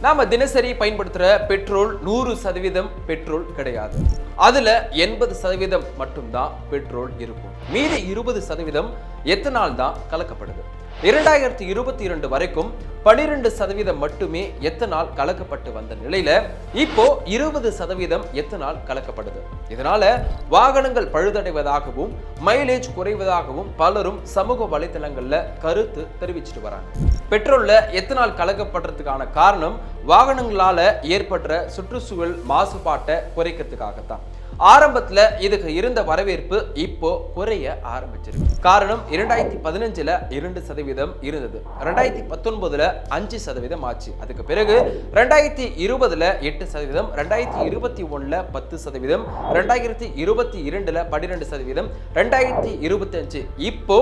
நாம தினசரி பயன்படுத்துற பெட்ரோல் 100% பெட்ரோல் கிடையாது. அதுல 80% மட்டும்தான் பெட்ரோல் இருக்கும். மீதி 20% எத்தனால் தான் கலக்கப்படுது. 2022 வரைக்கும் 12% மட்டுமே எத்தனால் கலக்கப்பட்டு வந்த நிலையில இப்போ 20% எத்தனால் கலக்கப்படுது. இதனால வாகனங்கள் பழுதடைவதாகவும் மைலேஜ் குறைவதாகவும் பலரும் சமூக வலைதளங்கள்ல கருத்து தெரிவிச்சிட்டு வராங்க. பெட்ரோல்ல எத்தனால் கலக்கப்படுறதுக்கான காரணம் வாகனங்களால ஏற்படுற சுற்றுச்சூழல் மாசுபாட்டை குறைக்கிறதுக்காகத்தான். ஆரம்பத்துல இதுக்கு இருந்த வரவேற்பு இப்போ குறைய ஆரம்பிச்சிருக்கு. காரணம் 2015ல 2% இருந்தது, 2019ல 5% ஆச்சு. அதுக்கு பிறகு 2020ல 8%, 2021ல 10%, 2022ல 12%, 2025 இப்போ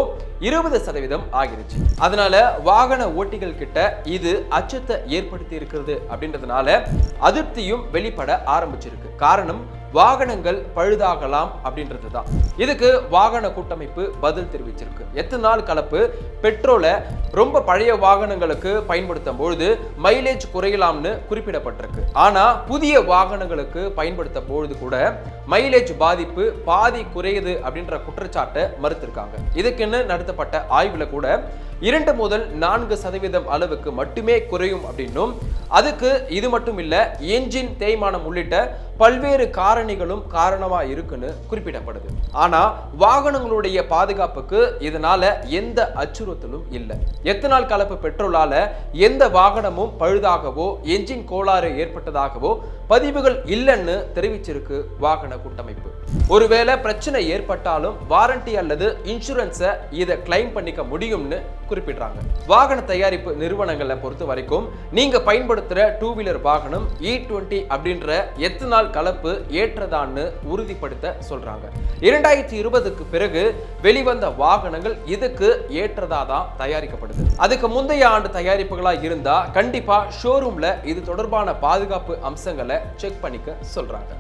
20% ஆகிருச்சு. அதனால வாகன ஓட்டிகள் கிட்ட இது அச்சத்தை ஏற்படுத்தி இருக்கிறது அப்படின்றதுனால அதிருப்தியும் வெளிப்பட ஆரம்பிச்சிருக்கு. காரணம் வாகனங்கள் பழுதாகலாம் அப்படின்றது தான். இதுக்கு வாகன கூட்டமைப்பு பதில் தெரிவிச்சிருக்கு. எத்தனால் கலப்பு பெட்ரோலை ரொம்ப பழைய வாகனங்களுக்கு பயன்படுத்தும் பொழுது மைலேஜ் குறையலாம்னு குறிப்பிடப்பட்டிருக்கு. ஆனா புதிய வாகனங்களுக்கு பயன்படுத்தும் பொழுது கூட மைலேஜ் பாதிப்பு பாதி குறையுது அப்படின்ற குற்றச்சாட்டை மறுத்திருக்காங்க. இதுக்குன்னு நடத்தப்பட்ட ஆய்வுல கூட 2 முதல் 4% அளவுக்கு மட்டுமே குறையும் அப்படின்னும், அதுக்கு இது மட்டும் இல்ல என்ஜின் தேய்மானம் உள்ளிட்ட பல்வேறு காரணிகளும் காரணமா இருக்குன்னு குறிப்பிடப்படுது. ஆனா வாகனங்களுடைய பாதுகாப்புக்கு இதனால எந்த அச்சுறுத்தலும் இல்லை. எத்தனால் கலப்பு பெட்ரோலால எந்த வாகனமும் பழுதாகவோ என்ஜின் கோளாறு ஏற்பட்டதாகவோ பதிவுகள் இல்லைன்னு தெரிவிச்சிருக்கு வாகன கூட்டமைப்பு. ஒருவேளை பிரச்சனை ஏற்பட்டாலும் வாரண்டி அல்லது இன்சூரன்ஸை இதை கிளைம் பண்ணிக்க முடியும்னு குறிப்பிடுறாங்க. வாகன தயாரிப்பு நிறுவனங்களை பொறுத்த வரைக்கும் நீங்க பயன்படுத்துற 2 வீலர் வாகனம் E20 அப்படின்ற எத்தனால் கலப்பு ஏற்றதான்னு உறுதிப்படுத்த சொல்றாங்க. 2020க்கு பிறகு வெளிவந்த வாகனங்கள் இதுக்கு ஏற்றதா தான் தயாரிக்கப்படுது. அதுக்கு முந்தைய ஆண்டு தயாரிப்புகளா இருந்தா கண்டிப்பா ஷோரூம்ல இது தொடர்பான பாதுகாப்பு அம்சங்களை செக் பண்ணிக்க சொல்றாங்க.